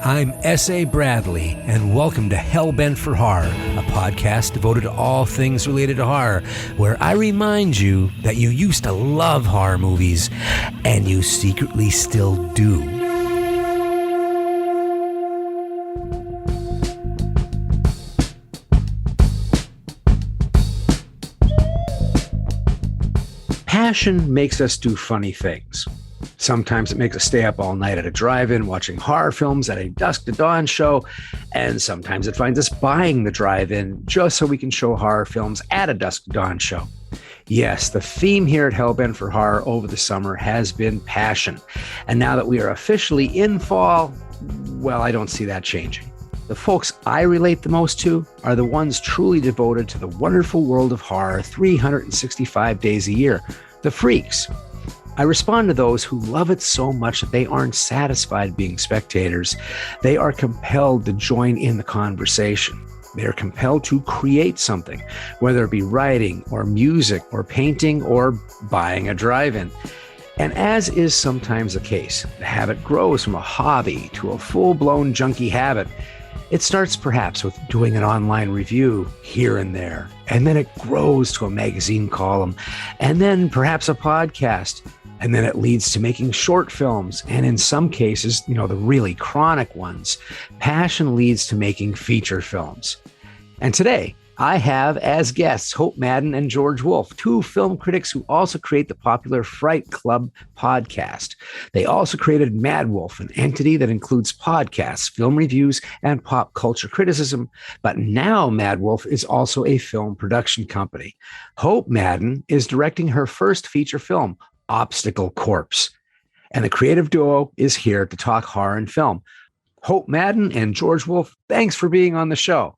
I'm S.A. Bradley, and welcome to Hellbent for Horror, a podcast devoted to all things related to horror, where I remind you that you used to love horror movies, and you secretly still do. Passion makes us do funny things. Sometimes it makes us stay up all night at a drive-in watching horror films at a dusk to dawn show, and sometimes it finds us buying the drive-in just so we can show horror films at a dusk to dawn show. Yes, the theme here at Hellbent for Horror over the summer has been passion. And now that we are officially in fall, well, I don't see that changing. The folks I relate the most to are the ones truly devoted to the wonderful world of horror 365 days a year, the freaks. I respond to those who love it so much that they aren't satisfied being spectators. They are compelled to join in the conversation. They are compelled to create something, whether it be writing or music or painting or buying a drive-in. And as is sometimes the case, the habit grows from a hobby to a full-blown junkie habit. It starts perhaps with doing an online review here and there, and then it grows to a magazine column, and then perhaps a podcast. And then it leads to making short films. And in some cases, the really chronic ones, passion leads to making feature films. And today, I have as guests Hope Madden and George Wolfe, two film critics who also create the popular Fright Club Podcast. They also created Mad Wolf, an entity that includes podcasts, film reviews, and pop culture criticism. But now Mad Wolf is also a film production company. Hope Madden is directing her first feature film, Obstacle Corpse. And the creative duo is here to talk horror and film. Hope Madden and George Wolfe, thanks for being on the show.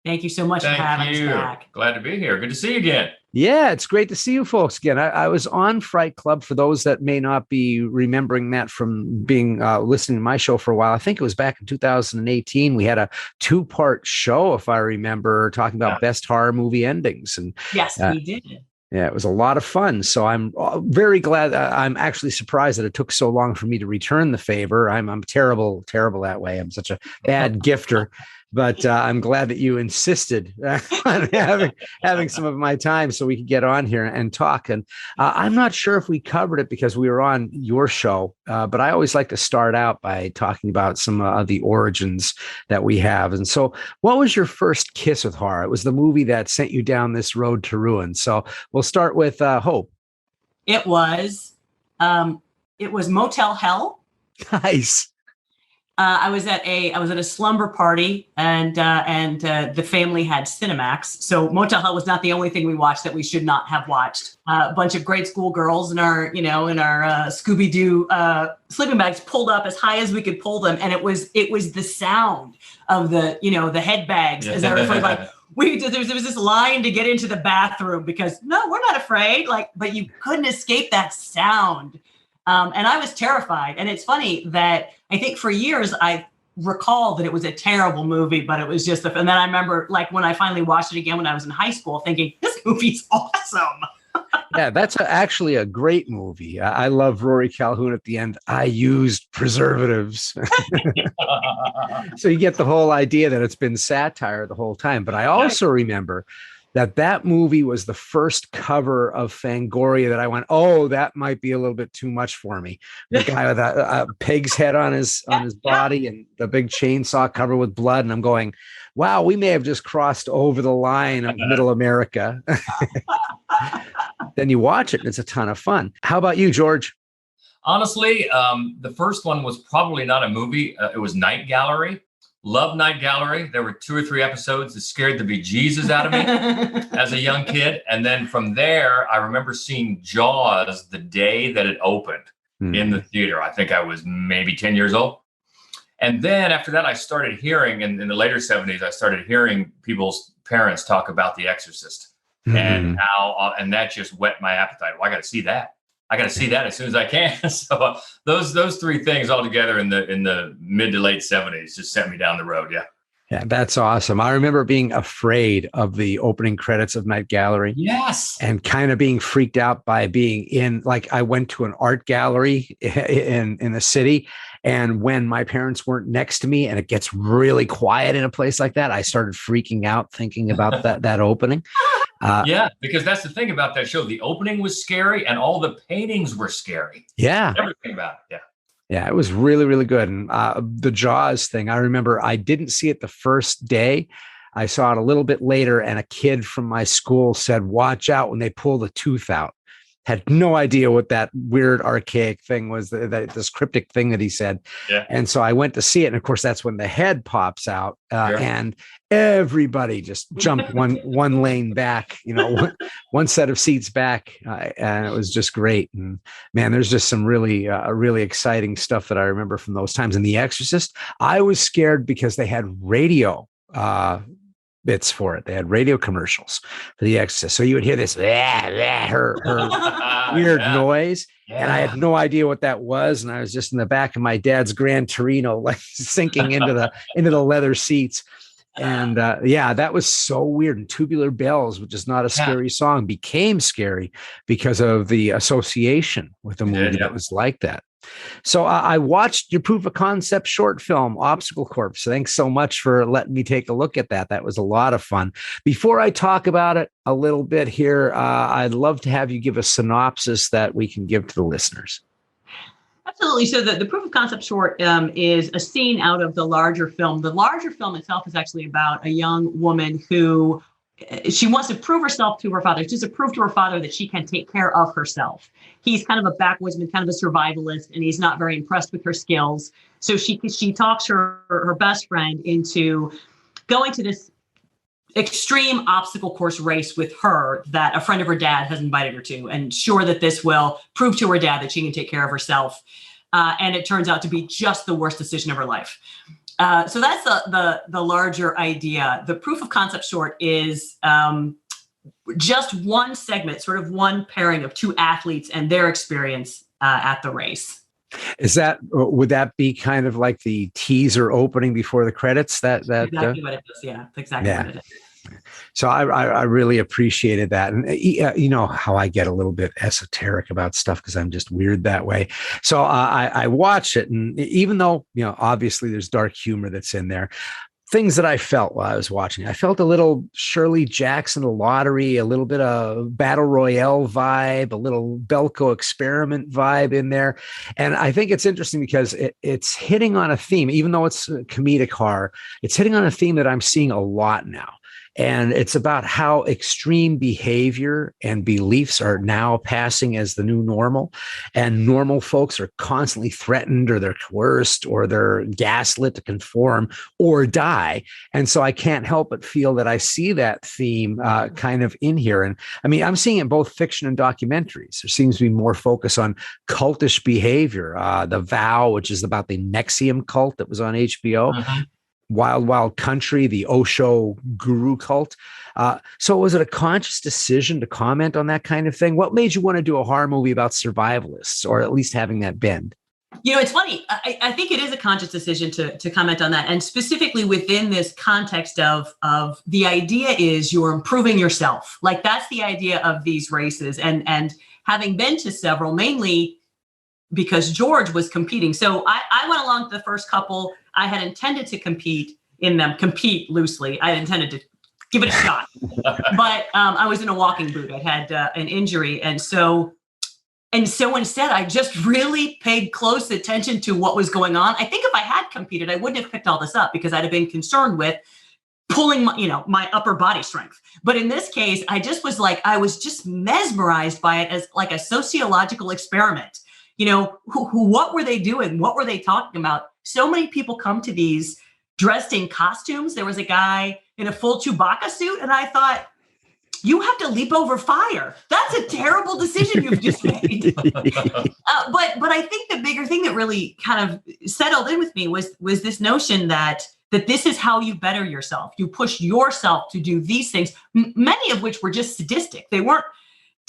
Thank you so much for having us back. Glad to be here. Good to see you again. Yeah, it's great to see you folks again. I was on Fright Club, for those that may not be remembering that from being listening to my show for a while. I think it was back in 2018. We had a two-part show, if I remember, talking about best horror movie endings. And yes, we did. Yeah, it was a lot of fun. So I'm very glad. I'm actually surprised that it took so long for me to return the favor. I'm terrible that way. I'm such a bad gifter. But I'm glad that you insisted on having some of my time so we could get on here and talk. And I'm not sure if we covered it because we were on your show, but I always like to start out by talking about some of the origins that we have. And so what was your first kiss with horror? It was the movie that sent you down this road to ruin. So we'll start with Hope. It was Motel Hell. Nice. I was at a slumber party, and the family had Cinemax. So Motel Hell was not the only thing we watched that we should not have watched. A bunch of grade school girls in our Scooby-Doo sleeping bags pulled up as high as we could pull them, and it was the sound of the head bags. As everybody like. There was this line to get into the bathroom because no, we're not afraid. But you couldn't escape that sound. And I was terrified. And it's funny that I think for years I recall that it was a terrible movie, but it was just and then I remember when I finally watched it again when I was in high school thinking, this movie's awesome. Yeah, that's actually a great movie. I love Rory Calhoun at the end. I used preservatives. So you get the whole idea that it's been satire the whole time. But I also remember that movie was the first cover of Fangoria that I went, oh, that might be a little bit too much for me. The guy with a pig's head on his body and the big chainsaw covered with blood. And I'm going, wow, we may have just crossed over the line of middle America. Then you watch it and it's a ton of fun. How about you, George? Honestly, the first one was probably not a movie. It was Night Gallery. Loved Night Gallery. There were 2 or 3 episodes that scared the bejesus out of me as a young kid. And then from there, I remember seeing Jaws the day that it opened in the theater. I think I was maybe 10 years old. And then after that, I started hearing, in the later 70s, I started hearing people's parents talk about The Exorcist and how, and that just whet my appetite. Well, I got to see that. I got to see that as soon as I can. So those 3 things all together in the mid to late 70s just sent me down the road. Yeah. Yeah, that's awesome. I remember being afraid of the opening credits of Night Gallery. Yes. And kind of being freaked out by being in, like, I went to an art gallery in the city. And when my parents weren't next to me and it gets really quiet in a place like that, I started freaking out thinking about that opening. Yeah, because that's the thing about that show. The opening was scary and all the paintings were scary. Yeah. Everything about it. Yeah. Yeah, it was really, really good. And the Jaws thing, I remember I didn't see it the first day. I saw it a little bit later, and a kid from my school said, "Watch out when they pull the tooth out." Had no idea what that weird archaic thing was, this cryptic thing that he said. Yeah. And so I went to see it. And of course, that's when the head pops out, Sure. and everybody just jumped one lane back, one set of seats back. And it was just great. And man, there's just some really, really exciting stuff that I remember from those times. And The Exorcist, I was scared because they had radio bits for it. They had radio commercials for The Exorcist. So you would hear this her weird noise. Yeah. And I had no idea what that was. And I was just in the back of my dad's Gran Torino, like sinking into the leather seats. And that was so weird. And Tubular Bells, which is not a scary song, became scary because of the association with the movie that was like that. So I watched your proof of concept short film, Obstacle Corpse. Thanks so much for letting me take a look at that. That was a lot of fun. Before I talk about it a little bit here, I'd love to have you give a synopsis that we can give to the listeners. Absolutely. So the proof of concept short is a scene out of the larger film. The larger film itself is actually about a young woman who she wants to prove herself to her father, just to prove to her father that she can take care of herself. He's kind of a backwoodsman, kind of a survivalist, and he's not very impressed with her skills. So she talks her best friend into going to this extreme obstacle course race with her that a friend of her dad has invited her to, and sure that this will prove to her dad that she can take care of herself. And it turns out to be just the worst decision of her life. So that's the larger idea. The proof of concept short is just one segment, sort of one pairing of two athletes and their experience at the race. Would that be kind of like the teaser opening before the credits? That exactly what it is. Yeah, exactly what it is. So I really appreciated that. And you know how I get a little bit esoteric about stuff because I'm just weird that way. So I watch it, and even though, obviously there's dark humor that's in there, things that I felt while I was watching, I felt a little Shirley Jackson, The Lottery, a little bit of Battle Royale vibe, a little Belko Experiment vibe in there. And I think it's interesting because it's hitting on a theme, even though it's comedic horror, it's hitting on a theme that I'm seeing a lot now. And it's about how extreme behavior and beliefs are now passing as the new normal. And normal folks are constantly threatened, or they're coerced, or they're gaslit to conform or die. And so I can't help but feel that I see that theme kind of in here. And I mean, I'm seeing it in both fiction and documentaries. There seems to be more focus on cultish behavior. The Vow, which is about the Nexium cult that was on HBO. Mm-hmm. Wild Wild Country, the Osho guru cult. So was it a conscious decision to comment on that kind of thing? What made you want to do a horror movie about survivalists, or at least having that bend? It's funny. I think it is a conscious decision to comment on that. And specifically within this context of the idea is you're improving yourself. Like that's the idea of these races. And having been to several, mainly because George was competing. So I went along to the first couple. I had intended to compete loosely. I had intended to give it a shot, but I was in a walking boot. I had an injury. And so instead, I just really paid close attention to what was going on. I think if I had competed, I wouldn't have picked all this up because I'd have been concerned with pulling my upper body strength. But in this case, I was just mesmerized by it as like a sociological experiment. What were they doing? What were they talking about? So many people come to these dressed in costumes. There was a guy in a full Chewbacca suit, and I thought, you have to leap over fire. That's a terrible decision you've just made. But I think the bigger thing that really kind of settled in with me was this notion that this is how you better yourself. You push yourself to do these things, many of which were just sadistic. They weren't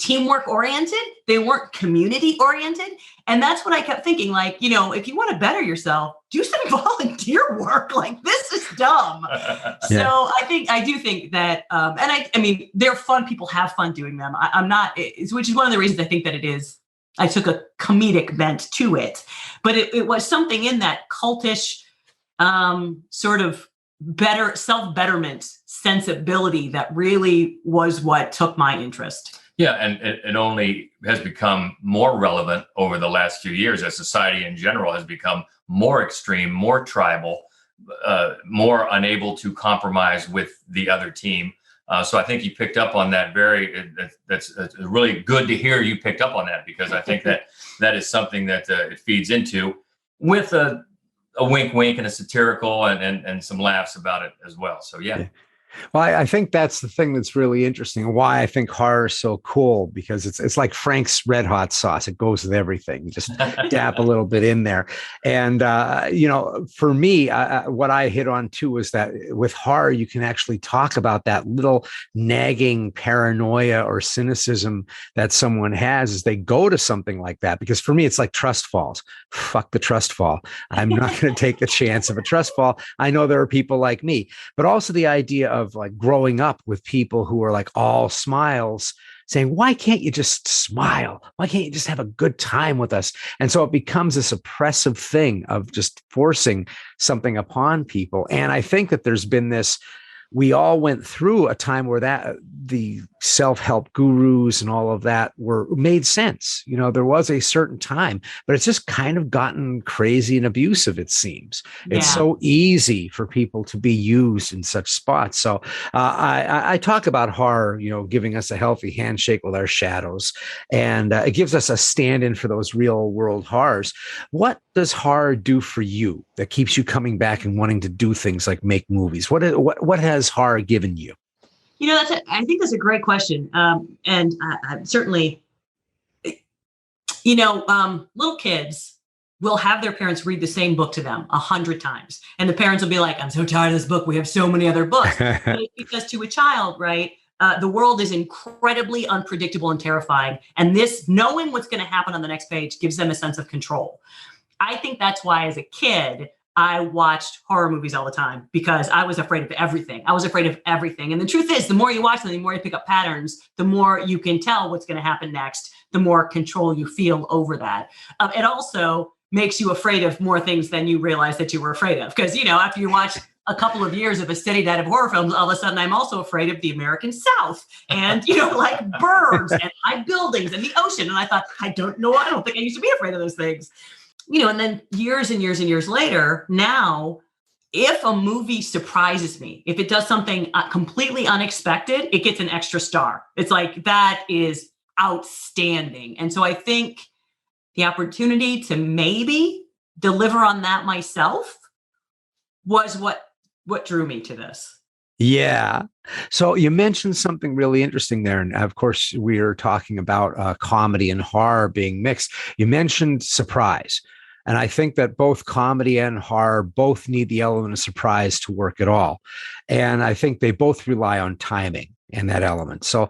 teamwork oriented. They weren't community oriented. And that's what I kept thinking, like, you know, if you want to better yourself, do some volunteer work. Like, this is dumb. So I do think that, and I mean, they're fun. People have fun doing them. I'm not, which is one of the reasons I think that it is, I took a comedic bent to it, but it was something in that cultish sort of better self-betterment sensibility that really was what took my interest. Yeah, and it only has become more relevant over the last few years as society in general has become more extreme, more tribal, more unable to compromise with the other team. So I think you picked up on that that's really good to hear you picked up on that, because I think that is something that it feeds into with a wink, wink and a satirical and some laughs about it as well. So, yeah. Well, I think that's the thing that's really interesting. Why I think horror is so cool, because it's like Frank's Red Hot sauce. It goes with everything. You just dap a little bit in there. And, you know, for me, what I hit on too was that with horror, you can actually talk about that little nagging paranoia or cynicism that someone has as they go to something like that. Because for me, it's like trust falls. Fuck the trust fall. I'm not going to take the chance of a trust fall. I know there are people like me, but also the idea of like growing up with people who are like all smiles, saying, why can't you just smile? Why can't you just have a good time with us? And so it becomes this oppressive thing of just forcing something upon people. And I think that there's been this, we all went through a time where that the self-help gurus and all of that made sense. You know, there was a certain time, but it's just kind of gotten crazy and abusive, it seems. Yeah. It's so easy for people to be used in such spots. So I talk about horror, you know, giving us a healthy handshake with our shadows. And it gives us a stand-in for those real world horrors. What does horror do for you that keeps you coming back and wanting to do things like make movies? What has horror given you? You know, I think that's a great question. And I certainly, you know, little kids will have their parents read the same book to them 100 times. And the parents will be like, I'm so tired of this book. We have so many other books. Because to a child, right, the world is incredibly unpredictable and terrifying. And this, knowing what's going to happen on the next page, gives them a sense of control. I think that's why as a kid, I watched horror movies all the time, because I was afraid of everything. And the truth is, the more you watch them, the more you pick up patterns, the more you can tell what's going to happen next, the more control you feel over that. It also makes you afraid of more things than you realize that you were afraid of. Because, you know, after you watch a couple of years of a steady diet of horror films, all of a sudden I'm also afraid of the American South and, you know, like birds and high buildings and the ocean. And I thought, I don't think I used to be afraid of those things. You know, and then years and years and years later, now, if a movie surprises me, if it does something completely unexpected, it gets an extra star. It's like, that is outstanding. And so I think the opportunity to maybe deliver on that myself was what drew me to this. Yeah. So you mentioned something really interesting there. And of course, we are talking about comedy and horror being mixed. You mentioned surprise. And I think that both comedy and horror both need the element of surprise to work at all. And I think they both rely on timing and that element. So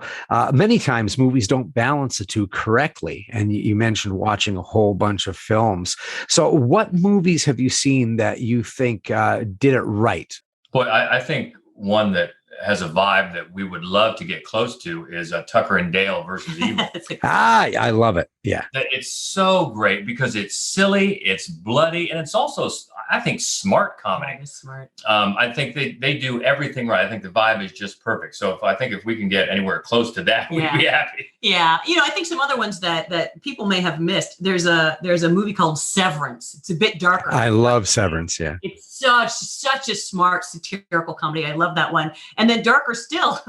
many times movies don't balance the two correctly. And you mentioned watching a whole bunch of films. So what movies have you seen that you think did it right? Boy, I think one that has a vibe that we would love to get close to is Tucker and Dale versus Evil. I love it. Yeah. It's so great because it's silly, it's bloody, and it's also, I think, smart comedy. Yeah, it's smart. I think they do everything right. I think the vibe is just perfect. So if we can get anywhere close to that, we'd be happy. Yeah. You know, I think some other ones that people may have missed. There's a movie called Severance. It's a bit darker. I love Severance. Yeah. It's such a smart satirical comedy. I love that one. And then darker still,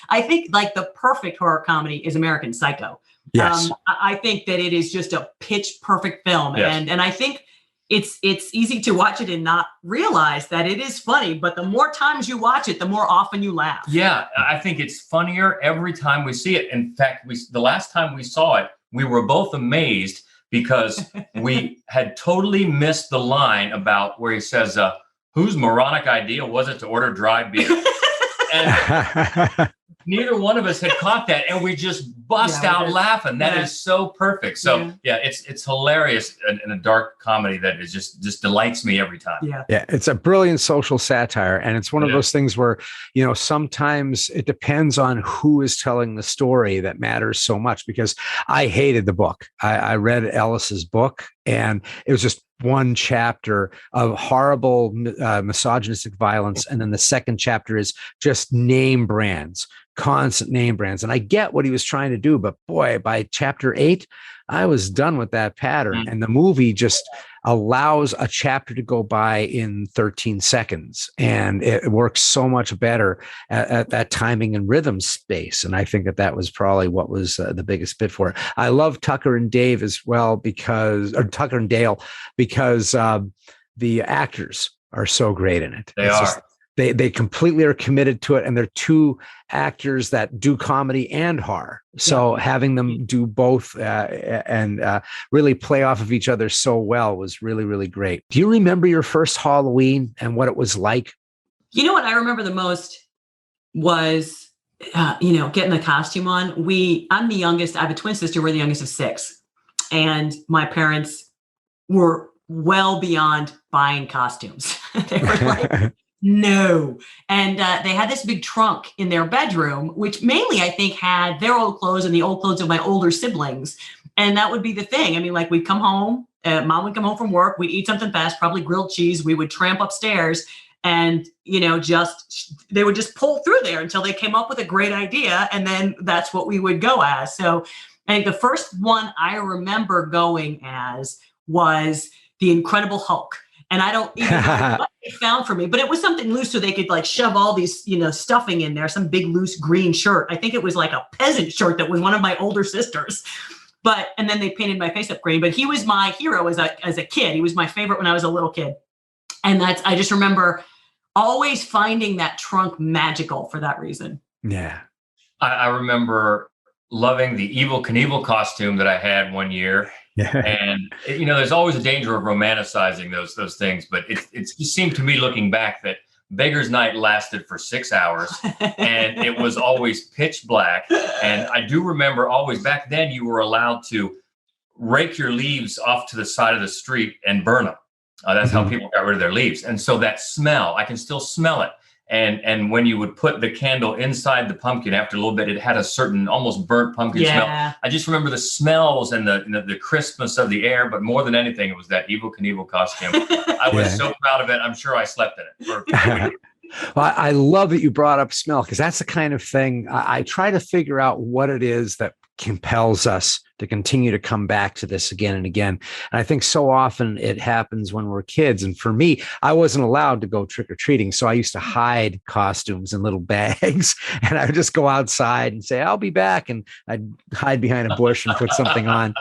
I think like the perfect horror comedy is American Psycho. Yes. I think that it is just a pitch perfect film. Yes. And I think it's easy to watch it and not realize that it is funny, but the more times you watch it, the more often you laugh. Yeah, I think it's funnier every time we see it. In fact, the last time we saw it, we were both amazed because we had totally missed the line about where he says, whose moronic idea was it to order dry beer? And neither one of us had caught that, and we just bust out laughing. That is so perfect. So it's hilarious in a dark comedy that is just delights me every time. Yeah, it's a brilliant social satire, and it's one of those things where, you know, sometimes it depends on who is telling the story that matters so much. Because I hated the book. I read Ellis's book, and it was just one chapter of horrible misogynistic violence, and then the second chapter is just name brands, constant name brands. And I get what he was trying to do, but boy, by chapter 8, I was done with that pattern. And the movie just allows a chapter to go by in 13 seconds. And it works so much better at that timing and rhythm space. And I think that was probably what was the biggest bit for it. I love Tucker and Dale because the actors are so great in it. They completely are committed to it, and they're two actors that do comedy and horror. So having them do both and really play off of each other so well was really, really great. Do you remember your first Halloween and what it was like? You know what I remember the most was, getting the costume on. I'm the youngest. I have a twin sister. We're the youngest of 6. And my parents were well beyond buying costumes. They were like, no. And they had this big trunk in their bedroom, which mainly I think had their old clothes and the old clothes of my older siblings. And that would be the thing. I mean, like we'd come home, mom would come home from work, we'd eat something fast, probably grilled cheese. We would tramp upstairs and, they would just pull through there until they came up with a great idea. And then that's what we would go as. So I think the first one I remember going as was the Incredible Hulk. And I don't even know what they found for me, but it was something loose so they could like shove all these, stuffing in there, some big loose green shirt. I think it was like a peasant shirt that was one of my older sisters. And then they painted my face up green, but he was my hero as a kid. He was my favorite when I was a little kid. And I just remember always finding that trunk magical for that reason. Yeah. I remember loving the Evel Knievel costume that I had one year. And there's always a danger of romanticizing those things, but it just seemed to me looking back that Beggar's Night lasted for 6 hours and it was always pitch black. And I do remember always back then you were allowed to rake your leaves off to the side of the street and burn them. That's how people got rid of their leaves. And so that smell, I can still smell it. And when you would put the candle inside the pumpkin, after a little bit, it had a certain almost burnt pumpkin smell. I just remember the smells and the crispness of the air, but more than anything, it was that Evel Knievel costume. I was so proud of it. I'm sure I slept in it. Well, I love that you brought up smell, because that's the kind of thing I try to figure out what it is that compels us to continue to come back to this again and again. And I think so often it happens when we're kids. And for me, I wasn't allowed to go trick-or-treating. So I used to hide costumes in little bags, and I would just go outside and say, I'll be back. And I'd hide behind a bush and put something on.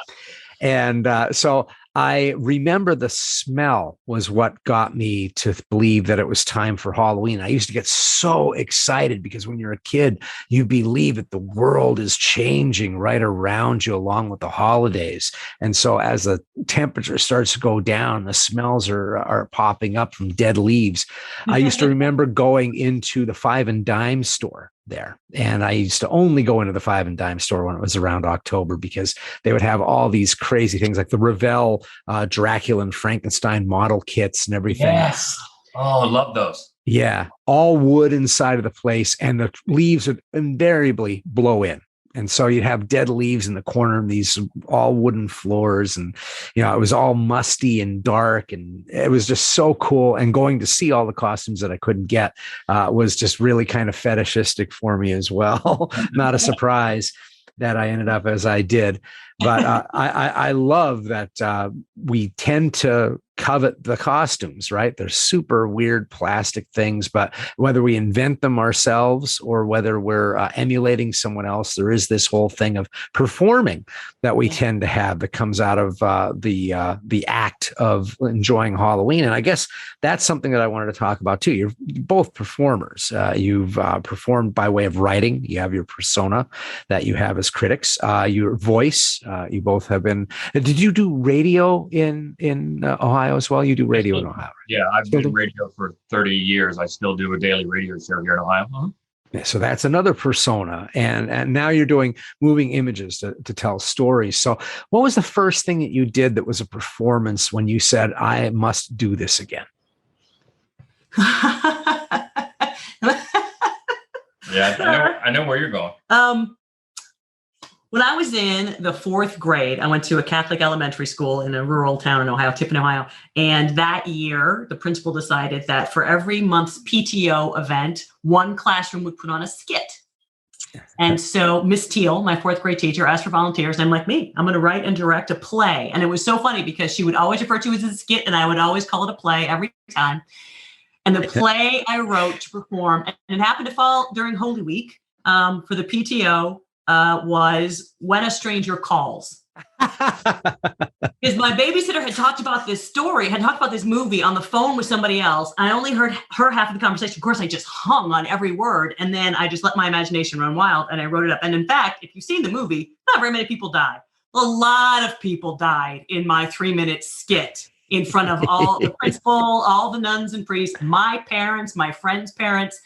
And so I remember the smell was what got me to believe that it was time for Halloween. I used to get so excited because when you're a kid, you believe that the world is changing right around you along with the holidays. And so as the temperature starts to go down, the smells are popping up from dead leaves. I used to remember going into the Five and Dime store there. And I used to only go into the Five and Dime store when it was around October, because they would have all these crazy things like the Revell Dracula and Frankenstein model kits and everything. Yes. Oh, I love those. Yeah. All wood inside of the place, and the leaves would invariably blow in. And so you'd have dead leaves in the corner of these all wooden floors. And, it was all musty and dark, and it was just so cool. And going to see all the costumes that I couldn't get was just really kind of fetishistic for me as well. Not a surprise that I ended up as I did. But I love that we tend to covet the costumes, right? They're super weird plastic things, but whether we invent them ourselves or whether we're emulating someone else, there is this whole thing of performing that we tend to have that comes out of the act of enjoying Halloween. And I guess that's something that I wanted to talk about too. You're both performers. You've performed by way of writing. You have your persona that you have as critics, your voice. You both have been. Did you do radio in Ohio as well? You do radio in Ohio. Yeah, I've been radio for 30 years. I still do a daily radio show here in Ohio. So that's another persona. And now you're doing moving images to tell stories. So what was the first thing that you did that was a performance when you said, I must do this again? Yeah, I know where you're going. When I was in the 4th grade, I went to a Catholic elementary school in a rural town in Ohio, Tiffin, Ohio. And that year, the principal decided that for every month's PTO event, one classroom would put on a skit. And so Miss Teal, my 4th grade teacher, asked for volunteers. And I'm like, I'm going to write and direct a play. And it was so funny because she would always refer to it as a skit, and I would always call it a play every time. And the play I wrote to perform, and it happened to fall during Holy Week for the PTO, was When a Stranger Calls. Because my babysitter had talked about this story, had talked about this movie on the phone with somebody else. I only heard her half of the conversation. Of course, I just hung on every word. And then I just let my imagination run wild and I wrote it up. And in fact, if you've seen the movie, not very many people died. A lot of people died in my 3-minute skit in front of all the principal, all the nuns and priests, my parents, my friends' parents.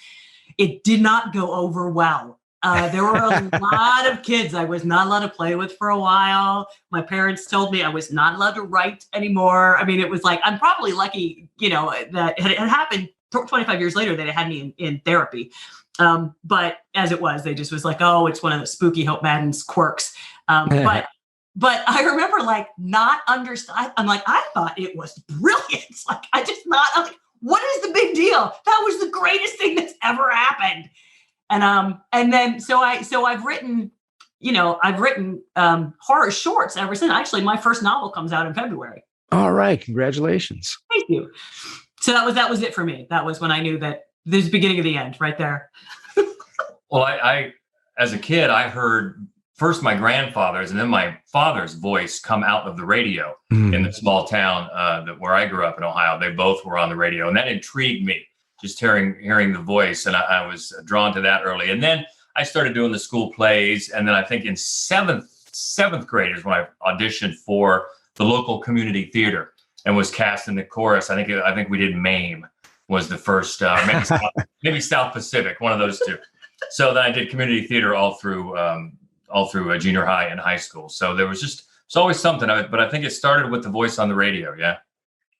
It did not go over well. There were a lot of kids I was not allowed to play with for a while. My parents told me I was not allowed to write anymore. I mean, it was like, I'm probably lucky, that it had happened 25 years later that it had me in therapy. But as it was, they just was like, oh, it's one of the spooky Hope Madden's quirks. But I remember not understand. I'm like, I thought it was brilliant. I'm like, what is the big deal? That was the greatest thing that's ever happened. And then so I've written horror shorts ever since. Actually, my first novel comes out in February. All right, congratulations. Thank you. So that was it for me. That was when I knew that this is the beginning of the end, right there. Well, I as a kid, I heard first my grandfather's and then my father's voice come out of the radio in the small town where I grew up in Ohio. They both were on the radio, and that intrigued me. Just hearing the voice, and I was drawn to that early. And then I started doing the school plays, and then I think in seventh grade is when I auditioned for the local community theater and was cast in the chorus. I think we did MAME was the first, maybe South Pacific, one of those two. So then I did community theater all through junior high and high school. So it's always something of it, but I think it started with the voice on the radio. Yeah.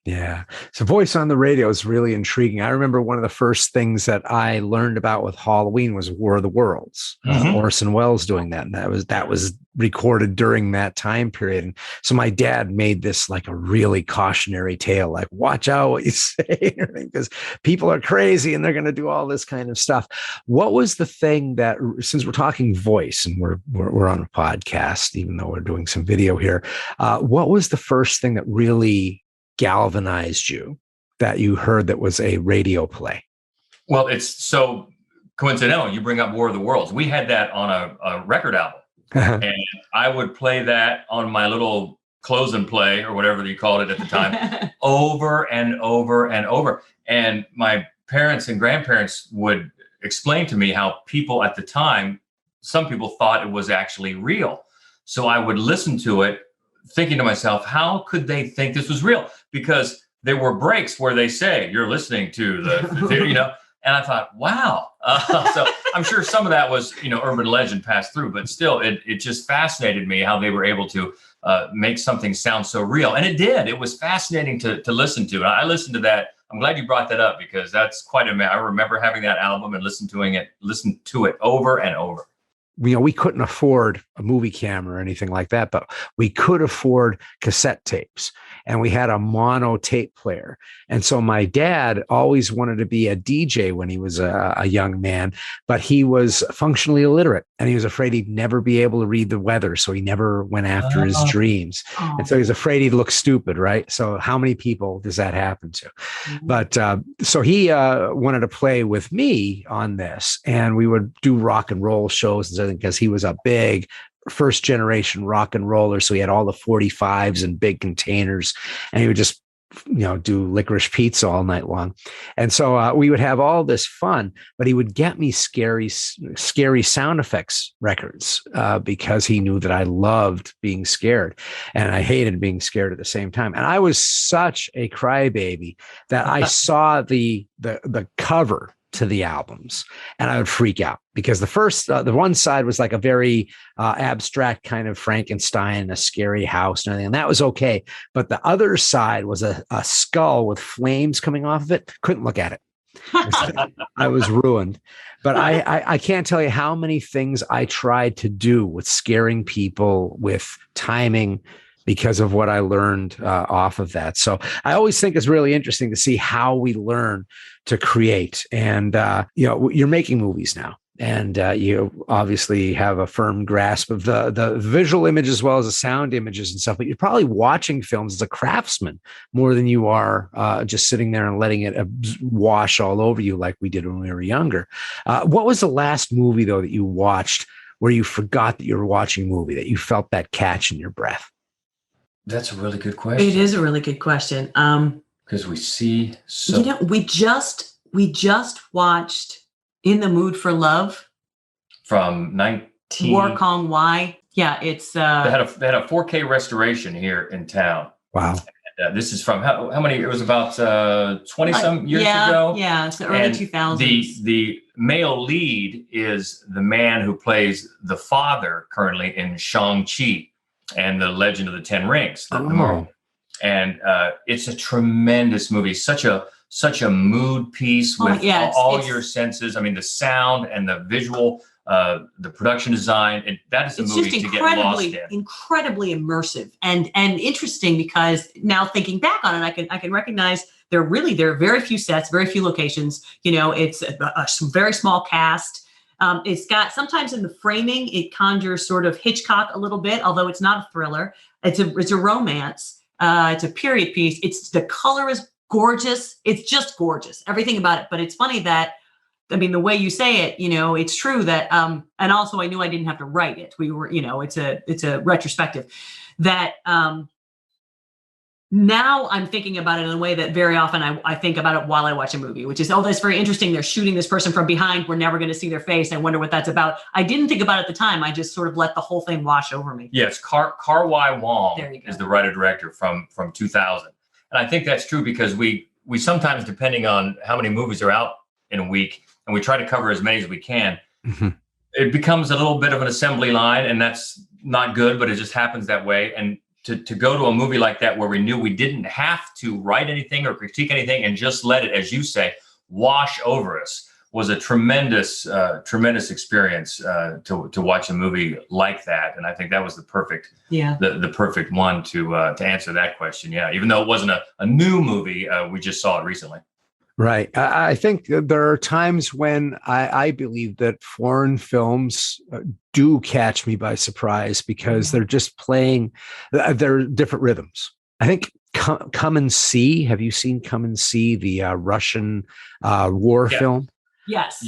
Yeah. So voice on the radio is really intriguing. I remember one of the first things that I learned about with Halloween was War of the Worlds. Orson Welles doing that. And that was recorded during that time period. And so my dad made this like a really cautionary tale, like, watch out what you say, because people are crazy and they're going to do all this kind of stuff. What was the thing that, since we're talking voice and we're on a podcast, even though we're doing some video here, what was the first thing that really galvanized you that you heard that was a radio play? Well, it's so coincidental. You bring up War of the Worlds. We had that on a record album. And I would play that on my little close and play or whatever you called it at the time over and over and over. And my parents and grandparents would explain to me how people at the time, some people thought it was actually real. So I would listen to it thinking to myself, how could they think this was real? Because there were breaks where they say, you're listening to the and I thought, wow. So I'm sure some of that was, urban legend passed through, but still it just fascinated me how they were able to make something sound so real. And it did. It was fascinating to listen to. And I listened to that. I'm glad you brought that up because that's quite I remember having that album and listened to it over and over. We couldn't afford a movie camera or anything like that, but we could afford cassette tapes, and we had a mono tape player. And so my dad always wanted to be a DJ when he was a young man, but he was functionally illiterate and he was afraid he'd never be able to read the weather. So he never went after his dreams. And so he was afraid he'd look stupid, right? So how many people does that happen to? But so he wanted to play with me on this, and we would do rock and roll shows and something because he was a big first generation rock and roller. So he had all the 45s and big containers, and he would just, do licorice pizza all night long. And so we would have all this fun, but he would get me scary sound effects records because he knew that I loved being scared and I hated being scared at the same time. And I was such a crybaby that I saw the cover to the albums, and I would freak out because the one side was like a very abstract kind of Frankenstein, a scary house and everything, and that was okay. But the other side was a skull with flames coming off of it. Couldn't look at it. I was ruined. But I can't tell you how many things I tried to do with scaring people, with timing, because of what I learned off of that. So I always think it's really interesting to see how we learn to create. And, you're making movies now, and you obviously have a firm grasp of the visual image as well as the sound images and stuff, but you're probably watching films as a craftsman more than you are just sitting there and letting it wash all over you like we did when we were younger. What was the last movie, though, that you watched where you forgot that you were watching a movie, that you felt that catch in your breath? That's a really good question. It is a really good question. Because we see so. We just watched In the Mood for Love from 19. War Kong Wai. Yeah, it's. They had a 4K restoration here in town. Wow. And, this is from how many? It was about 20 some years ago. Yeah, it's the early 2000s. The male lead is the man who plays the father currently in Shang-Chi and the Legend of the Ten Rings. And it's a tremendous movie. Such a mood piece with all your senses. I mean, the sound and the visual, the production design. That is a movie to get lost in. Incredibly immersive and interesting, because now thinking back on it, I can recognize there are very few sets, very few locations. It's a very small cast. It's got, sometimes in the framing, it conjures sort of Hitchcock a little bit, although it's not a thriller. It's a romance. It's a period piece. The color is gorgeous. It's just gorgeous, everything about it. But it's funny that, the way you say it, it's true that, and also I knew I didn't have to write it. We were, it's a retrospective that, now I'm thinking about it in a way that very often I think about it while I watch a movie, which is, that's very interesting. They're shooting this person from behind. We're never going to see their face. I wonder what that's about. I didn't think about it at the time. I just sort of let the whole thing wash over me. Yes, Kar-Wai Wong is the writer-director from 2000. And I think that's true because we sometimes, depending on how many movies are out in a week, and we try to cover as many as we can, it becomes a little bit of an assembly line, and that's not good, but it just happens that way. And to go to a movie like that where we knew we didn't have to write anything or critique anything and just let it, as you say, wash over us, was a tremendous experience to watch a movie like that. And I think that was the perfect one to answer that question. Yeah, even though it wasn't a new movie, we just saw it recently. Right. I think there are times when I believe that foreign films do catch me by surprise because they're just playing, they're different rhythms. I think Come and See. Have you seen Come and See, the Russian war film? Yes.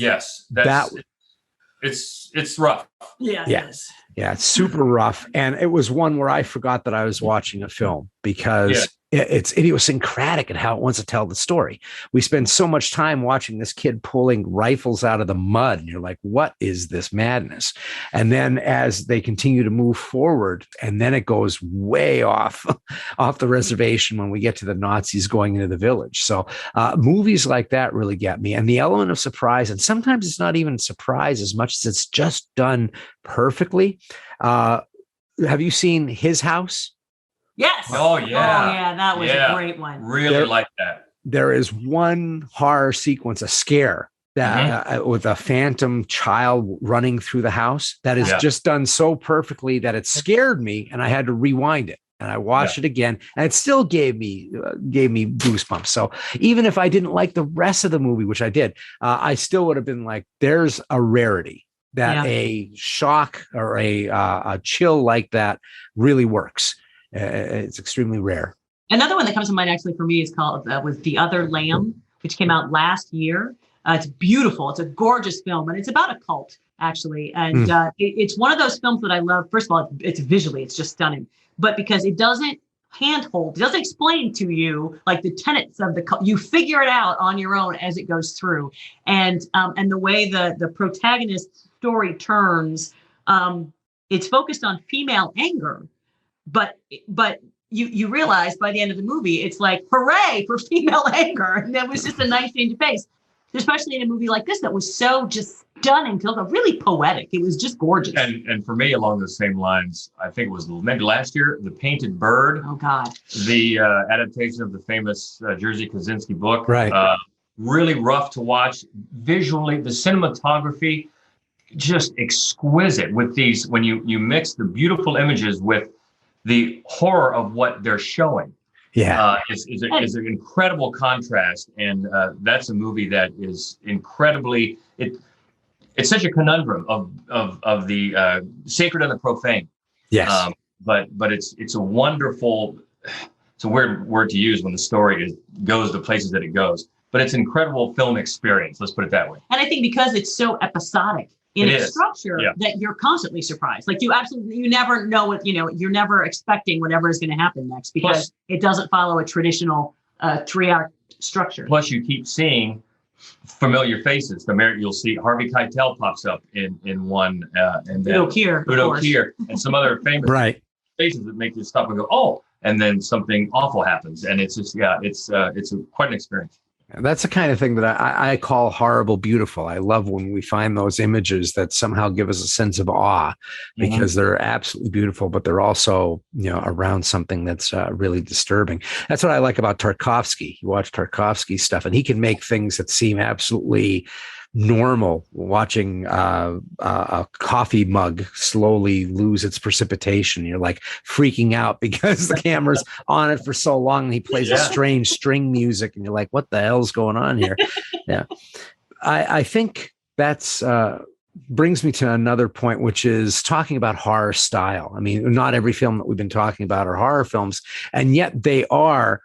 It's rough. Yes. Yeah, it's super rough. And it was one where I forgot that I was watching a film because it's idiosyncratic in how it wants to tell the story. We spend so much time watching this kid pulling rifles out of the mud, and you're like, what is this madness? And then as they continue to move forward, and then it goes way off the reservation when we get to the Nazis going into the village. So movies like that really get me. And the element of surprise, and sometimes it's not even surprise as much as it's just done perfectly. Have you seen His House? Yes. Oh yeah. That was a great one. Really like that. There is one horror sequence, a scare that with a phantom child running through the house that is just done so perfectly that it scared me, and I had to rewind it. And I watched it again, and it still gave me goosebumps. So even if I didn't like the rest of the movie, which I did, I still would have been like, "There's a rarity that a shock or a chill like that really works." It's extremely rare. Another one that comes to mind actually for me is called was The Other Lamb, which came out last year. It's beautiful. It's a gorgeous film, and it's about a cult actually. And it's one of those films that I love. First of all, it's visually, it's just stunning. But because it doesn't handhold, it doesn't explain to you like the tenets of the cult. You figure it out on your own as it goes through. And the way the protagonist's story turns, it's focused on female anger. But you realize by the end of the movie, it's like, hooray for female anger. And that was just a nice change of pace. especially in a movie like this that was so just stunning, really poetic. It was just gorgeous. And for me, along the same lines, I think it was maybe last year, The Painted Bird. Oh God. The adaptation of the famous Jerzy Kosinski book. Right. Really rough to watch. Visually, the cinematography, just exquisite with these, when you mix the beautiful images with the horror of what they're showing. Yeah. Is an incredible contrast. And that's a movie that is incredibly, it's such a conundrum of the sacred and the profane. Yes. But it's a wonderful, it's a weird word to use when the story goes the places that it goes, but it's an incredible film experience. Let's put it that way. And I think because it's so episodic in its structure, yeah, that you're constantly surprised. Like you never know what, you're never expecting whatever is going to happen next, because it doesn't follow a traditional 3-act structure. Plus you keep seeing familiar faces. You'll see Harvey Keitel pops up in one, and then Udo Kier, and some other famous faces that make you stop and go, oh, and then something awful happens, and it's just it's quite an experience. That's the kind of thing that I call horrible beautiful. I love when we find those images that somehow give us a sense of awe, because they're absolutely beautiful, but they're also, around something that's really disturbing. That's what I like about Tarkovsky. You watch Tarkovsky's stuff, and he can make things that seem absolutely normal, watching a coffee mug slowly lose its precipitation. You're like freaking out because the camera's on it for so long, and he plays a strange string music, and you're like, what the hell's going on here? Yeah. I think that's brings me to another point, which is talking about horror style. I mean, not every film that we've been talking about are horror films, and yet they are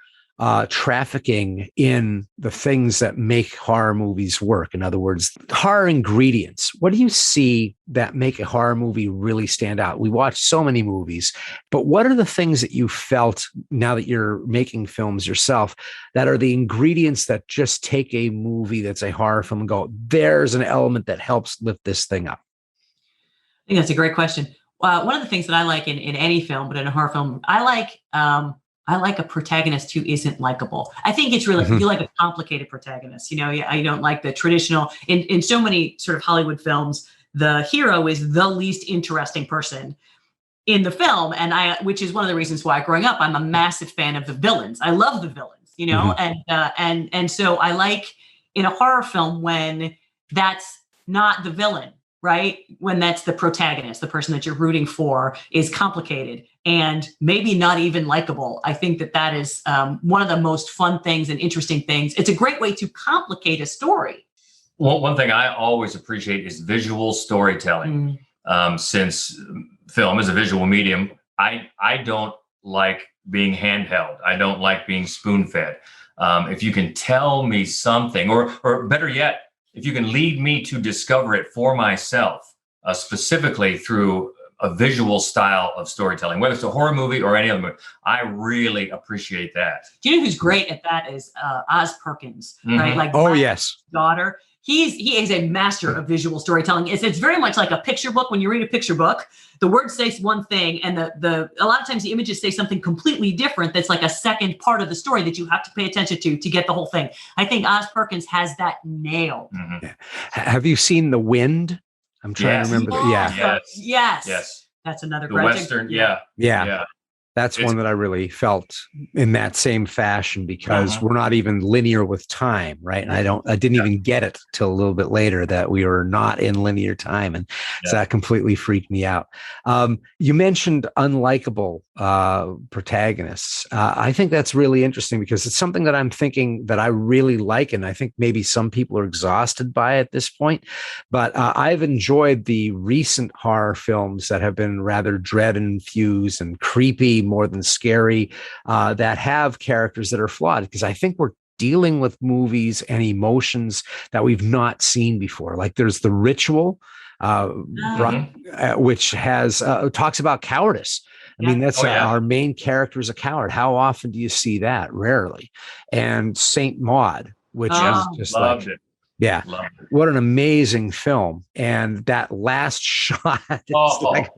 trafficking in the things that make horror movies work. In other words, horror ingredients. What do you see that make a horror movie really stand out? We watch so many movies, but what are the things that you felt, now that you're making films yourself, that are the ingredients that just take a movie that's a horror film and go, there's an element that helps lift this thing up? I think that's a great question. One of the things that I like in any film, but in a horror film, I like a protagonist who isn't likable. I think it's really, you like a complicated protagonist. I don't like the traditional, in so many sort of Hollywood films, the hero is the least interesting person in the film. Which is one of the reasons why growing up, I'm a massive fan of the villains. I love the villains, and so I like in a horror film when that's not the villain, right? When that's the protagonist, the person that you're rooting for is complicated and maybe not even likable. I think that is one of the most fun things and interesting things. It's a great way to complicate a story. Well, one thing I always appreciate is visual storytelling. Since film is a visual medium, I don't like being handheld. I don't like being spoon-fed. If you can tell me something, or better yet, if you can lead me to discover it for myself, specifically through a visual style of storytelling, whether it's a horror movie or any other movie, I really appreciate that. Do you know who's great at that is Oz Perkins, right? Like, yes, daughter. He is a master of visual storytelling. It's very much like a picture book. When you read a picture book, the word says one thing, and a lot of times the images say something completely different. That's like a second part of the story that you have to pay attention to get the whole thing. I think Oz Perkins has that nailed. Have you seen The Wind? I'm trying to remember. Yes. That's another the Western. Yeah. That's one that I really felt in that same fashion, because we're not even linear with time, right? And I didn't even get it till a little bit later that we were not in linear time, and so that completely freaked me out. You mentioned unlikable protagonists. I think that's really interesting, because it's something that I'm thinking that I really like, and I think maybe some people are exhausted by it at this point. But I've enjoyed the recent horror films that have been rather dread infused and creepy, more than scary, that have characters that are flawed, because I think we're dealing with movies and emotions that we've not seen before. Like there's The Ritual, which has talks about cowardice. I mean, that's our main character is a coward. How often do you see that? Rarely. And Saint Maud, which is just loved it. Yeah. What an amazing film. And that last shot, it's like,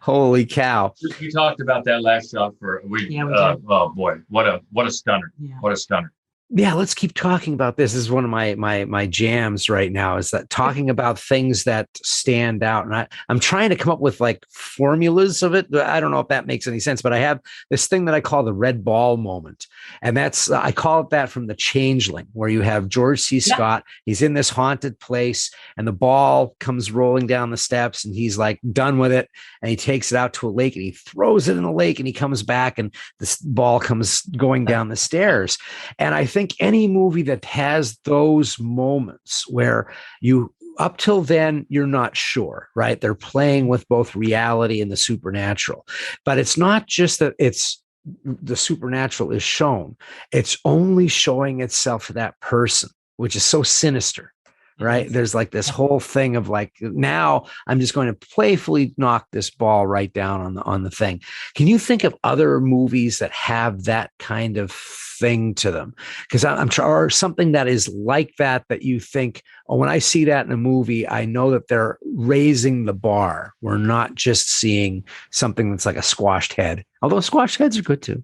holy cow. We talked about that last shot we did. Oh boy, what a stunner. Yeah. What a stunner. Yeah, let's keep talking about this. This is one of my jams right now, is that talking about things that stand out. And I'm trying to come up with like formulas of it. I don't know if that makes any sense, but I have this thing that I call the red ball moment. And that's, I call it that from The Changeling, where you have George C. Scott. He's in this haunted place and the ball comes rolling down the steps and he's like done with it. And he takes it out to a lake and he throws it in the lake and he comes back and this ball comes going down the stairs. And I think any movie that has those moments where you, up till then, you're not sure, right? They're playing with both reality and the supernatural, but it's not just that it's the supernatural is shown. It's only showing itself to that person, which is so sinister. Right. There's like this whole thing of like, now I'm just going to playfully knock this ball right down on the thing. Can you think of other movies that have that kind of thing to them? Because or something that is like that you think, oh, when I see that in a movie, I know that they're raising the bar. We're not just seeing something that's like a squashed head, although squashed heads are good too.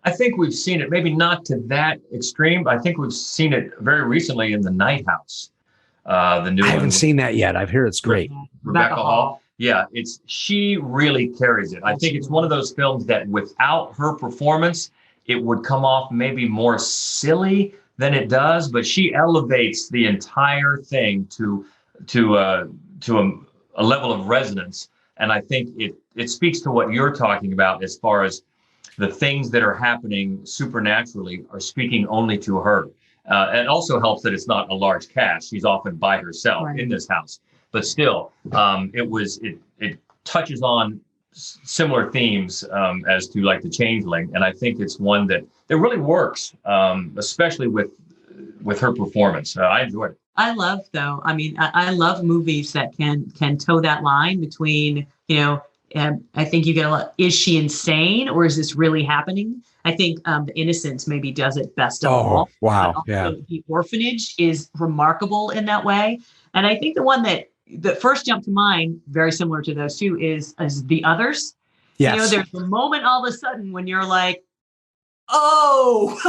I think we've seen it, maybe not to that extreme, but I think we've seen it very recently in The Night House. The new I haven't seen that yet. I've heard it's great. Rebecca Hall. Yeah, she really carries it. I think it's one of those films that without her performance, it would come off maybe more silly than it does, but she elevates the entire thing to a level of resonance. And I think it speaks to what you're talking about as far as the things that are happening supernaturally are speaking only to her. And it also helps that it's not a large cast. She's often by herself in this house. But still, it touches on similar themes as to like The Changeling. And I think it's one that really works, especially with her performance. I enjoyed it. I love movies that can toe that line between, I think you get a lot, is she insane or is this really happening? I think The Innocents maybe does it best of all. Wow. Yeah. The Orphanage is remarkable in that way. And I think the one that first jumped to mind, very similar to those two, is The Others. Yes. There's a moment all of a sudden when you're like, oh,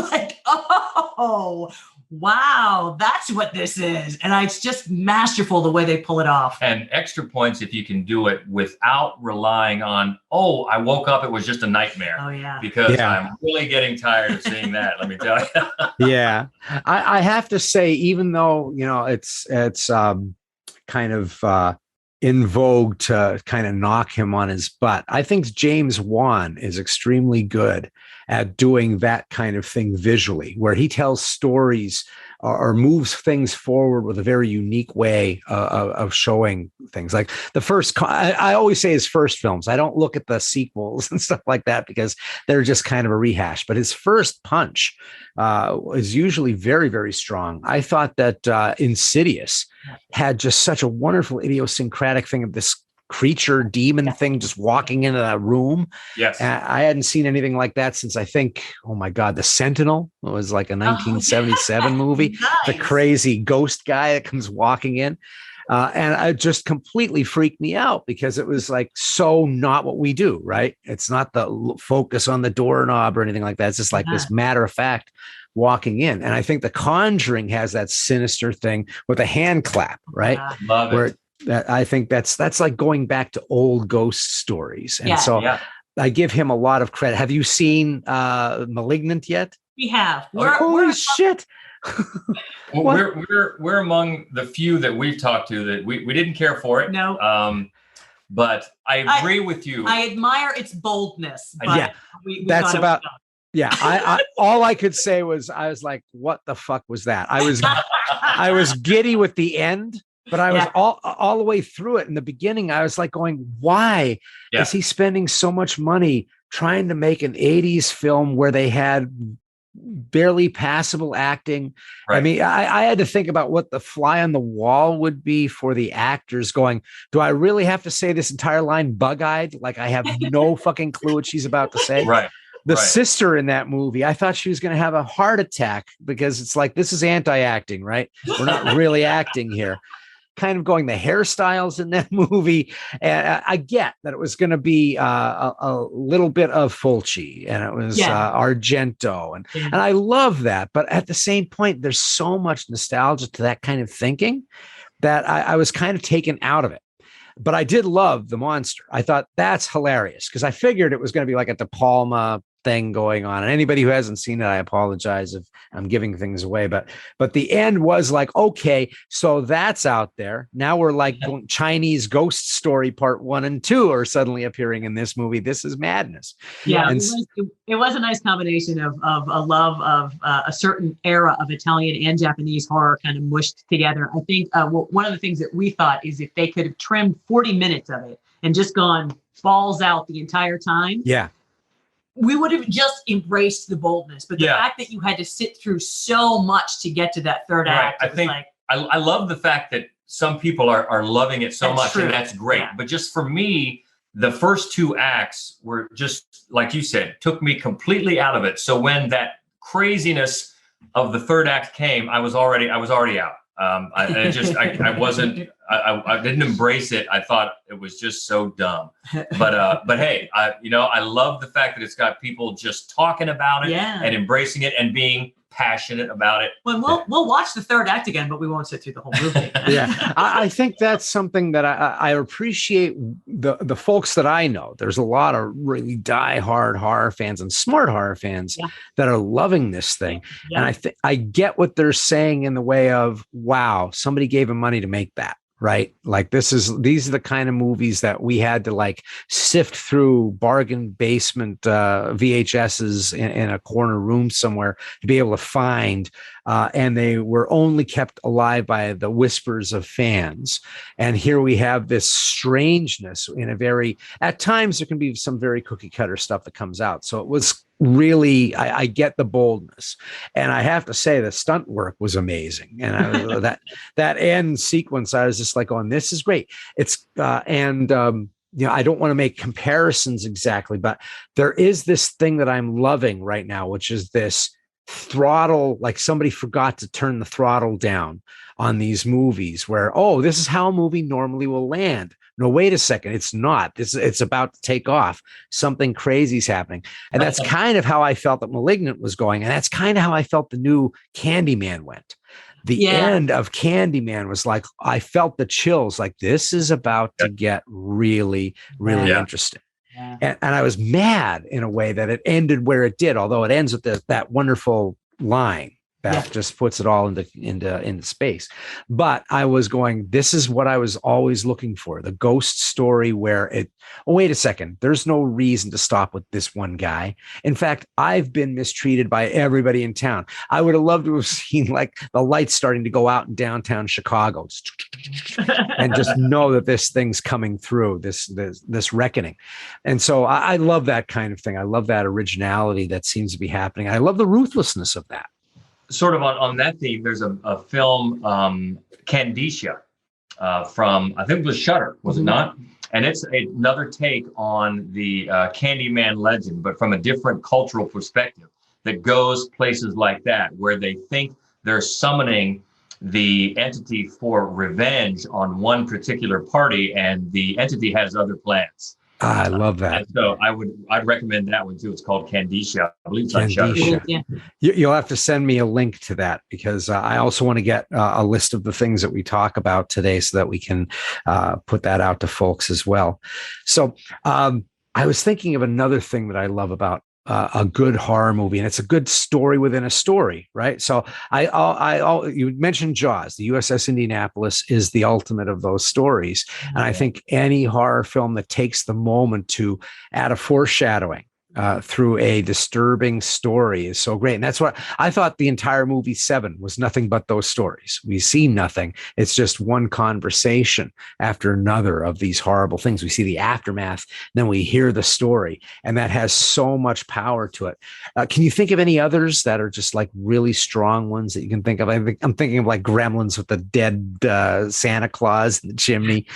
wow, that's what this is. And it's just masterful the way they pull it off. And extra points if you can do it without relying on, I woke up, it was just a nightmare. Oh, yeah. Because I'm really getting tired of seeing that, let me tell you. Yeah. I have to say, even though, it's kind of in vogue to kind of knock him on his butt, I think James Wan is extremely good at doing that kind of thing visually, where he tells stories or moves things forward with a very unique way of showing things. Like the first, I always say his first films. I don't look at the sequels and stuff like that because they're just kind of a rehash. But his first punch is usually very, very strong. I thought that Insidious had just such a wonderful idiosyncratic thing of this creature demon thing just walking into that room. Yes. I hadn't seen anything like that since I think, oh my God, The Sentinel. It was like a 1977 movie. Nice. The crazy ghost guy that comes walking in. And it just completely freaked me out because it was like so not what we do, right? It's not the focus on the doorknob or anything like that. It's just like this matter of fact walking in. And I think The Conjuring has that sinister thing with a hand clap, right? Love it. I think that's like going back to old ghost stories. And I give him a lot of credit. Have you seen Malignant yet? We have. Holy shit. Well, we're among the few that we've talked to that we didn't care for it. No. But I agree with you. I admire its boldness. But yeah. That's about. Yeah. I all I could say was, I was like, what the fuck was that? I was giddy with the end. But I was all the way through it. In the beginning, I was like going, why is he spending so much money trying to make an 80s film where they had barely passable acting? Right. I mean, I had to think about what the fly on the wall would be for the actors going, do I really have to say this entire line bug-eyed? Like I have no fucking clue what she's about to say. Right. The sister in that movie, I thought she was going to have a heart attack because it's like, this is anti-acting, right? We're not really acting here. kind of going, the hairstyles in that movie. And I get that it was going to be a little bit of Fulci, and it was Argento. And I love that. But at the same point, there's so much nostalgia to that kind of thinking that I was kind of taken out of it. But I did love the monster. I thought that's hilarious because I figured it was going to be like a De Palma thing going on. And anybody who hasn't seen it, I apologize if I'm giving things away. But the end was like, okay, so that's out there. Now we're like Chinese Ghost Story Part 1 and 2 are suddenly appearing in this movie. This is madness. Yeah, it was a nice combination of a love of a certain era of Italian and Japanese horror kind of mushed together. I think one of the things that we thought is if they could have trimmed 40 minutes of it and just gone balls out the entire time. Yeah. We would have just embraced the boldness, but the fact that you had to sit through so much to get to that third act, I love the fact that some people are loving it so much, and that's great. Yeah. But just for me, the first 2 acts were just, like you said, took me completely out of it. So when that craziness of the third act came, I was already out. I didn't embrace it. I thought it was just so dumb. But hey, I love the fact that it's got people just talking about it and embracing it and being passionate about it. Well, we'll watch the third act again, but we won't sit through the whole movie. I think that's something that I appreciate the folks that I know. There's a lot of really diehard horror fans and smart horror fans that are loving this thing. And I get what they're saying in the way of, wow, somebody gave him money to make that. Right. Like these are the kind of movies that we had to like sift through bargain basement VHSs in a corner room somewhere to be able to find. And they were only kept alive by the whispers of fans. And here we have this strangeness in at times there can be some very cookie cutter stuff that comes out. So it was really, I get the boldness. And I have to say the stunt work was amazing. And that end sequence, I was just like, oh, this is great. It's, I don't want to make comparisons exactly, but there is this thing that I'm loving right now, which is this throttle, like somebody forgot to turn the throttle down on these movies where, oh, this is how a movie normally will land. No, wait a second. It's not. It's about to take off. Something crazy is happening. And that's kind of how I felt that Malignant was going. And that's kind of how I felt the new Candyman went. The end of Candyman was like, I felt the chills, like this is about to get really, really interesting. Yeah. And I was mad in a way that it ended where it did, although it ends with that wonderful line that just puts it all into space. But I was going, this is what I was always looking for, the ghost story where wait a second, there's no reason to stop with this one guy. In fact, I've been mistreated by everybody in town. I would have loved to have seen like the lights starting to go out in downtown Chicago and just know that this thing's coming through, this reckoning. And so I love that kind of thing. I love that originality that seems to be happening. I love the ruthlessness of that. Sort of on that theme, there's a film, Candicia, from, I think it was Shudder, was it not? And it's another take on the Candyman legend, but from a different cultural perspective that goes places like that, where they think they're summoning the entity for revenge on one particular party, and the entity has other plans. I love that. And so I'd recommend that one too. It's called Candicia. I believe it's on Shudder. Yeah. You'll have to send me a link to that because I also want to get a list of the things that we talk about today so that we can put that out to folks as well. So I was thinking of another thing that I love about a good horror movie, and it's a good story within a story, right? So you mentioned Jaws. The USS Indianapolis is the ultimate of those stories. And I think any horror film that takes the moment to add a foreshadowing through a disturbing story is so great. And that's what I thought the entire movie Seven was nothing but those stories. We see nothing. It's just one conversation after another of these horrible things. We see the aftermath, then we hear the story, and that has so much power to it. Can you think of any others that are just like really strong ones that you can think of? I'm thinking of like Gremlins with the dead Santa Claus in the chimney.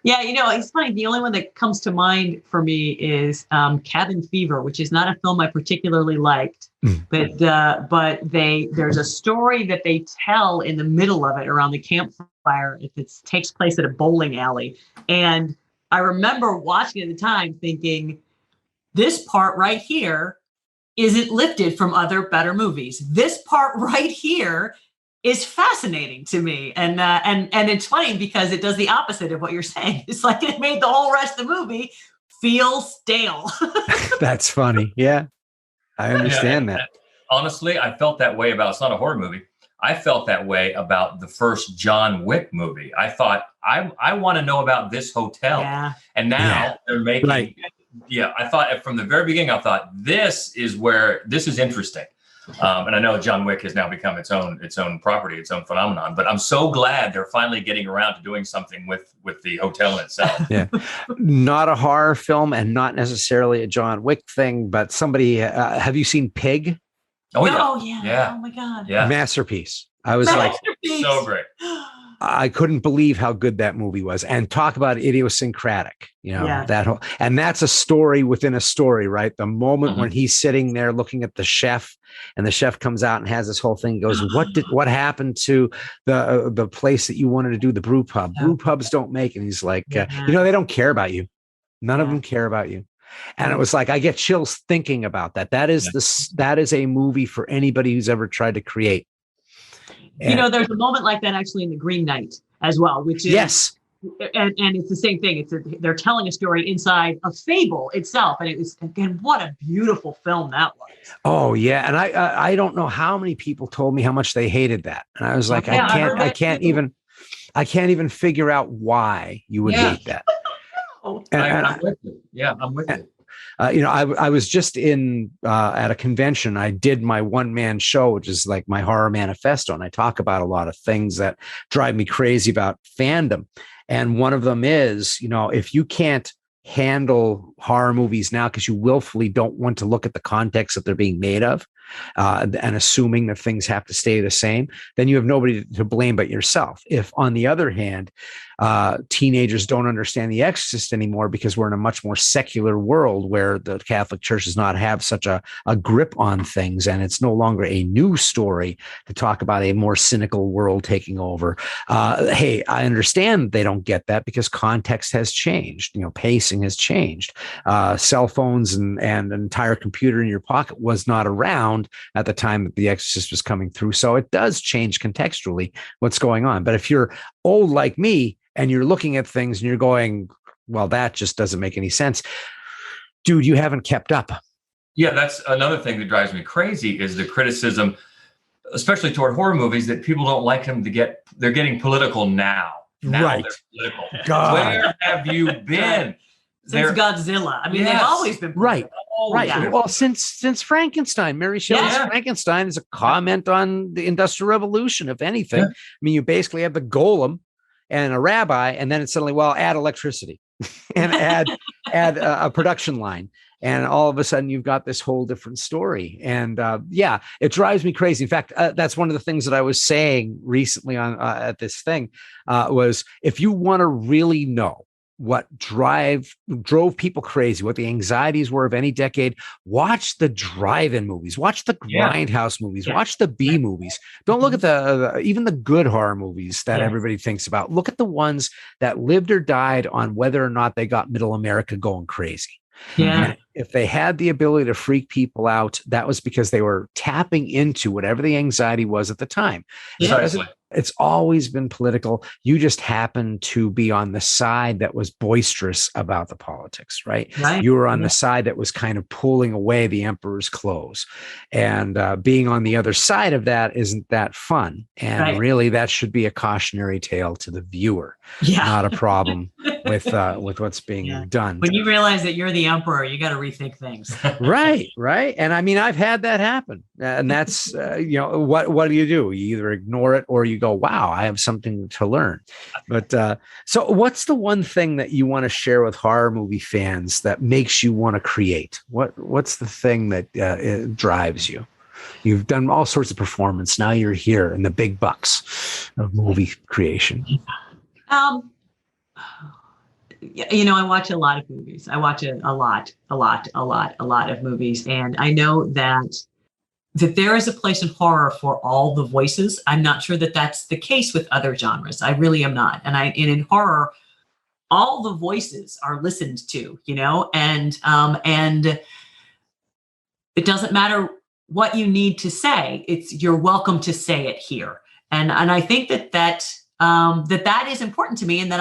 Yeah, it's funny. The only one that comes to mind for me is Cabin Fever, which is not a film I particularly liked, but there's a story that they tell in the middle of it around the campfire. It takes place at a bowling alley, and I remember watching it at the time, thinking, this part right here isn't lifted from other better movies. This part right here is fascinating to me. And it's funny because it does the opposite of what you're saying. It's like it made the whole rest of the movie feel stale. That's funny. Yeah, I understand that. Honestly, I felt that way about, it's not a horror movie. I felt that way about the first John Wick movie. I thought, I want to know about this hotel. Yeah. And now they're making, I thought from the very beginning, I thought this is interesting. And I know John Wick has now become its own property, its own phenomenon, but I'm so glad they're finally getting around to doing something with the hotel itself. Yeah. Not a horror film and not necessarily a John Wick thing, but somebody, have you seen Pig? Oh yeah. Oh yeah. Oh my God. Yeah. Masterpiece. I was like, so great. I couldn't believe how good that movie was. And talk about idiosyncratic, that whole, and that's a story within a story, right? The moment when he's sitting there looking at the chef and the chef comes out and has this whole thing, goes, what happened to the place that you wanted to do, the brew pub? Brew pubs don't make. And he's like, they don't care about you. None of them care about you. And it was like, I get chills thinking about that. That is a movie for anybody who's ever tried to create. And, there's a moment like that actually in The Green Knight as well, which is, and it's the same thing. They're telling a story inside a fable itself. And it was, again, what a beautiful film that was. Oh yeah. And I don't know how many people told me how much they hated that. And I was like, I can't even figure out why you would hate that. I'm with you. Yeah, I'm with you. I was just at a convention. I did my one-man show, which is like my horror manifesto. And I talk about a lot of things that drive me crazy about fandom. And one of them is, if you can't handle horror movies now because you willfully don't want to look at the context that they're being made of, and assuming that things have to stay the same, then you have nobody to blame but yourself. If, on the other hand, teenagers don't understand The Exorcist anymore because we're in a much more secular world where the Catholic Church does not have such a grip on things, and it's no longer a new story to talk about a more cynical world taking over. Hey, I understand they don't get that because context has changed. Pacing has changed. Cell phones and an entire computer in your pocket was not around at the time that The Exorcist was coming through. So it does change contextually what's going on. But if you're old like me and you're looking at things and you're going, well, that just doesn't make any sense, dude, you haven't kept up. Yeah, that's another thing that drives me crazy is the criticism, especially toward horror movies, that people don't like them they're getting political now. Right. They're political. God. Where have you been? Since Godzilla. I mean, they've always been right. Right. Yeah. Well, since Frankenstein, Mary Shelley's Frankenstein is a comment on the Industrial Revolution, if anything. I mean, you basically have the golem and a rabbi, and then it's suddenly, add electricity and add a production line. And all of a sudden you've got this whole different story. And it drives me crazy. In fact, that's one of the things that I was saying recently on at this thing was, if you want to really know what drove people crazy, what the anxieties were of any decade, watch the drive-in movies, watch the grindhouse movies, watch the B movies. Don't look at even the good horror movies that everybody thinks about. Look at the ones that lived or died on whether or not they got middle America going crazy. Yeah. And if they had the ability to freak people out, that was because they were tapping into whatever the anxiety was at the time. It's always been political. You just happen to be on the side that was boisterous about the politics, right? You were on the side that was kind of pulling away the emperor's clothes. And being on the other side of that isn't that fun. And really, that should be a cautionary tale to the viewer, not a problem with what's being done. When you realize that you're the emperor, you got to rethink things. Right. And I mean, I've had that happen. And that's, what do? You either ignore it or you go, wow, I have something to learn. But so what's the one thing that you want to share with horror movie fans that makes you want to create? What's the thing that it drives you? You've done all sorts of performance. Now you're here in the big bucks of movie creation. I watch a lot of movies. I watch a lot of movies. And I know that there is a place in horror for all the voices. I'm not sure that that's the case with other genres. I really am not. And in horror, all the voices are listened to, and it doesn't matter what you need to say. You're welcome to say it here. And I think that is important to me, and that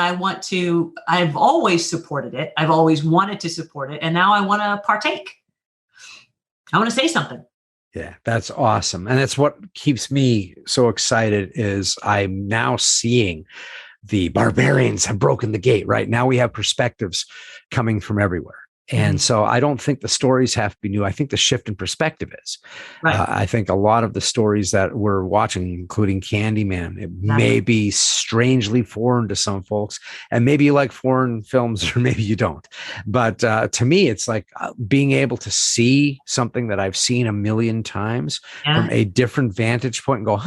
I've always supported it. I've always wanted to support it. And now I want to partake. I want to say something. Yeah, that's awesome. And that's what keeps me so excited is I'm now seeing the barbarians have broken the gate, right? Now we have perspectives coming from everywhere. And so I don't think the stories have to be new. I think the shift in perspective is. Right. I think a lot of the stories that we're watching, including Candyman, it may be strangely foreign to some folks, and maybe you like foreign films or maybe you don't. But to me, it's like being able to see something that I've seen a million times from a different vantage point and go,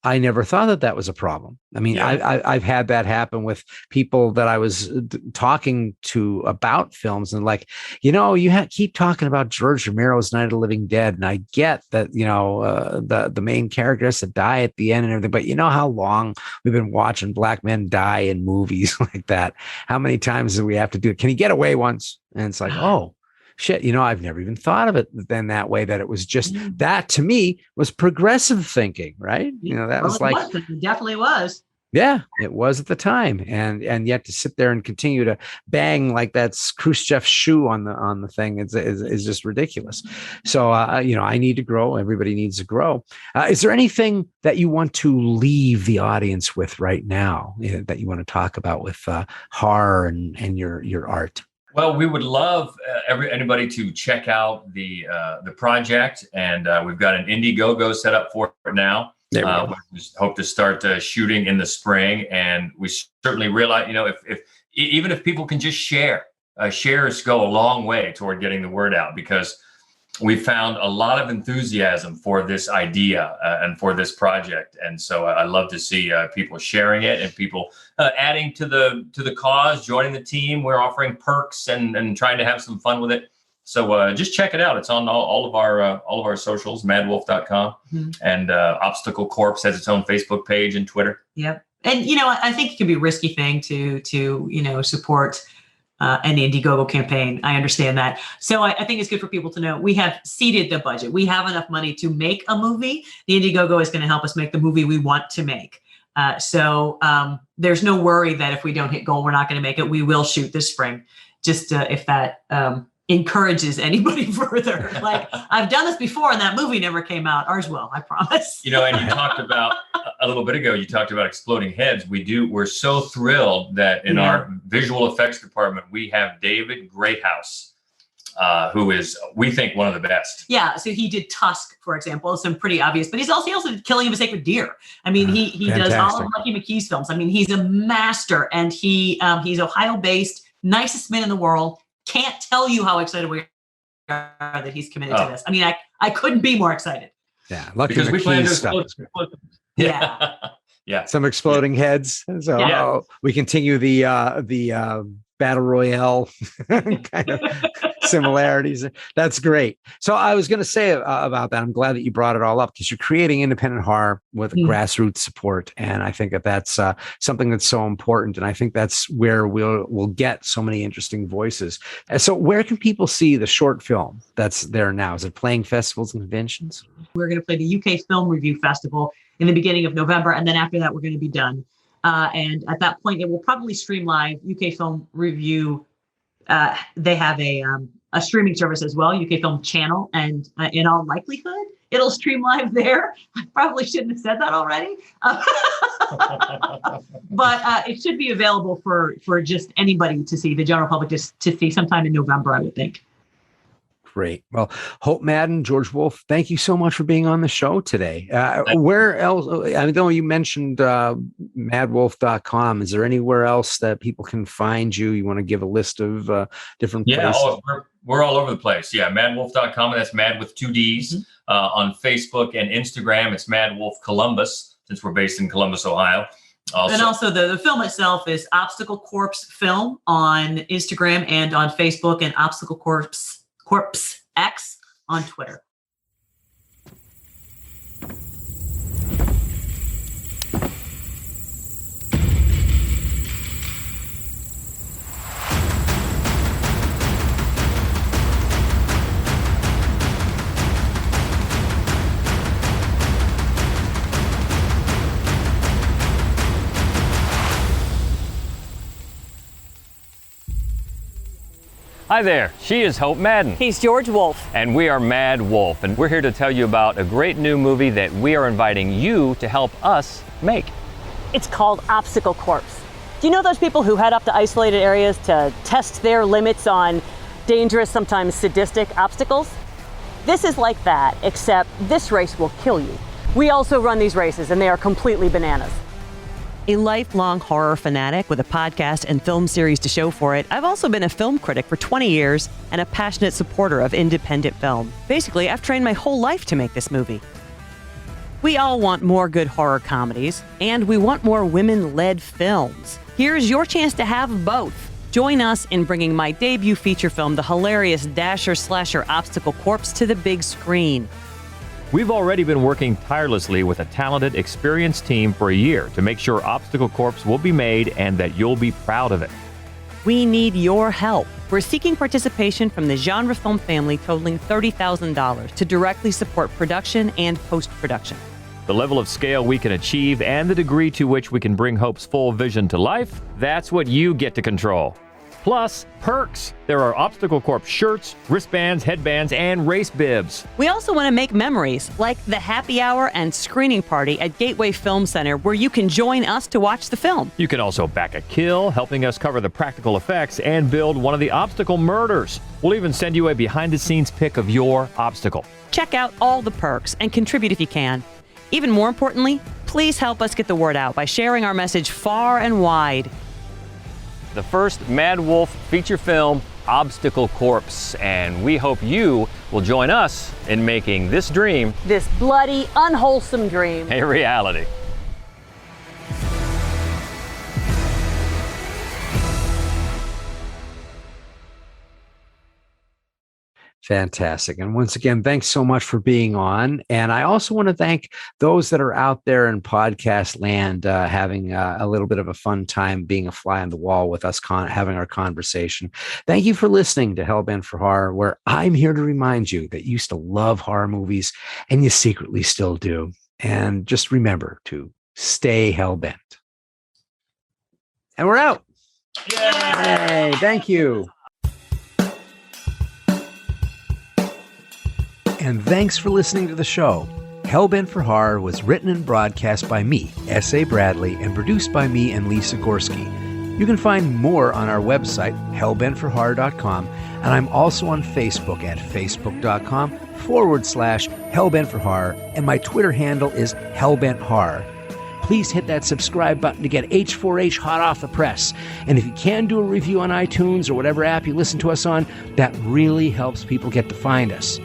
I never thought that was a problem. I mean, I've had that happen with people that I was talking to about films, and like, you keep talking about George Romero's Night of the Living Dead, and I get that, the main character has to die at the end and everything, but you know how long we've been watching black men die in movies like that? How many times do we have to do it? Can he get away once? And it's like, oh, shit, I've never even thought of it then that way, that it was just that to me was progressive thinking, right? It definitely was. Yeah, it was at the time. And yet to sit there and continue to bang like that's Khrushchev's shoe on the thing is just ridiculous. So, I need to grow. Everybody needs to grow. Is there anything that you want to leave the audience with right now that you want to talk about with horror and your art? Well, we would love anybody to check out the project, and we've got an Indiegogo set up for it now. We just hope to start shooting in the spring, and we certainly realize, if people can just share, shares go a long way toward getting the word out, because we found a lot of enthusiasm for this idea and for this project. And so I love to see people sharing it and people adding to the cause, joining the team. We're offering perks and trying to have some fun with it. So just check it out. It's on all of our socials, madwolf.com, and Obstacle Corps has its own Facebook page and Twitter. Yep. And, I think it can be a risky thing to support an Indiegogo campaign. I understand that. So I think it's good for people to know we have seeded the budget. We have enough money to make a movie. The Indiegogo is going to help us make the movie we want to make. So there's no worry that if we don't hit goal, we're not going to make it. We will shoot this spring, just if that encourages anybody further. Like, I've done this before and that movie never came out. Ours will, I promise. And you talked about a little bit ago, you talked about exploding heads. We're so thrilled that in our visual effects department, we have David Greathouse, who is, we think, one of the best. Yeah. So he did Tusk, for example, some pretty obvious, but he also did Killing of a Sacred Deer. I mean, he does all of Lucky McKee's films. I mean, he's a master, and he's Ohio based, nicest man in the world. Can't tell you how excited we are that he's committed to this. I mean, I couldn't be more excited. Yeah, Lucky McKee's stuff. Yeah. Some exploding heads. So we continue the battle royale kind of similarities. That's great. So I was going to say about that, I'm glad that you brought it all up, because you're creating independent horror with grassroots support. And I think that's something that's so important. And I think that's where we'll get so many interesting voices. So where can people see the short film that's there now? Is it playing festivals and conventions? We're going to play the UK Film Review Festival in the beginning of November. And then after that, we're going to be done. And at that point, it will probably stream live. UK Film Review, they have a streaming service as well, UK Film Channel, and in all likelihood, it'll stream live there. I probably shouldn't have said that already, but it should be available for just anybody to see, the general public to see sometime in November, I would think. Great. Well, Hope Madden, George Wolf, thank you so much for being on the show today. Where else? I know you mentioned madwolf.com. Is there anywhere else that people can find you? You want to give a list of different places? We're all over the place. Yeah, madwolf.com. And that's mad with 2 Ds. On Facebook and Instagram, it's Mad Wolf Columbus, since we're based in Columbus, Ohio. And also the film itself is Obstacle Corpse Film on Instagram and on Facebook, and Obstacle Corpse X on Twitter. Hi there, she is Hope Madden. He's George Wolf. And we are Mad Wolf, and we're here to tell you about a great new movie that we are inviting you to help us make. It's called Obstacle Corpse. Do you know those people who head up to isolated areas to test their limits on dangerous, sometimes sadistic obstacles? This is like that, except this race will kill you. We also run these races, and they are completely bananas. A lifelong horror fanatic with a podcast and film series to show for it, I've also been a film critic for 20 years and a passionate supporter of independent film. Basically, I've trained my whole life to make this movie. We all want more good horror comedies, and we want more women-led films. Here's your chance to have both. Join us in bringing my debut feature film, the hilarious dasher-slasher Obstacle Corpse, to the big screen. We've already been working tirelessly with a talented, experienced team for a year to make sure Obstacle Corpse will be made and that you'll be proud of it. We need your help. We're seeking participation from the genre film family totaling $30,000 to directly support production and post-production. The level of scale we can achieve and the degree to which we can bring Hope's full vision to life, that's what you get to control. Plus, perks. There are Obstacle Corpse shirts, wristbands, headbands, and race bibs. We also want to make memories, like the happy hour and screening party at Gateway Film Center, where you can join us to watch the film. You can also back a kill, helping us cover the practical effects and build one of the obstacle murders. We'll even send you a behind-the-scenes pic of your obstacle. Check out all the perks and contribute if you can. Even more importantly, please help us get the word out by sharing our message far and wide. The first Mad Wolf feature film, Obstacle Corpse, and we hope you will join us in making this dream, This bloody, unwholesome dream, a reality. Fantastic. And once again, thanks so much for being on. And I also want to thank those that are out there in podcast land having a little bit of a fun time being a fly on the wall with us, having our conversation. Thank you for listening to Hellbent for Horror, where I'm here to remind you that you used to love horror movies and you secretly still do. And just remember to stay hellbent. And we're out. Yay! Thank you. And thanks for listening to the show. Hellbent for Horror was written and broadcast by me, S.A. Bradley, and produced by me and Lisa Gorski. You can find more on our website, hellbentforhorror.com, and I'm also on Facebook at facebook.com/Hellbent for Horror, and my Twitter handle is Hellbent Horror. Please hit that subscribe button to get H4H hot off the press. And if you can do a review on iTunes or whatever app you listen to us on, that really helps people get to find us.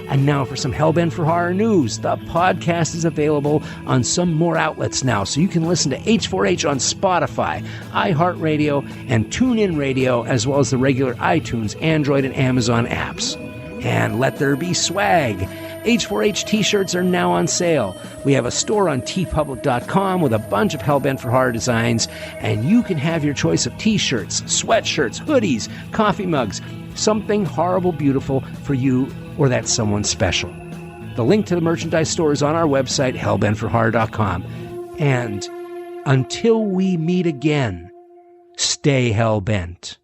And now for some Hellbent for Horror news. The podcast is available on some more outlets now, so you can listen to H4H on Spotify, iHeartRadio, and TuneIn Radio, as well as the regular iTunes, Android, and Amazon apps. And let there be swag. H4H t-shirts are now on sale. We have a store on tpublic.com with a bunch of Hellbent for Horror designs, and you can have your choice of t-shirts, sweatshirts, hoodies, coffee mugs, something horrible beautiful for you or that someone special. The link to the merchandise store is on our website, hellbentforhorror.com. And until we meet again, stay hellbent.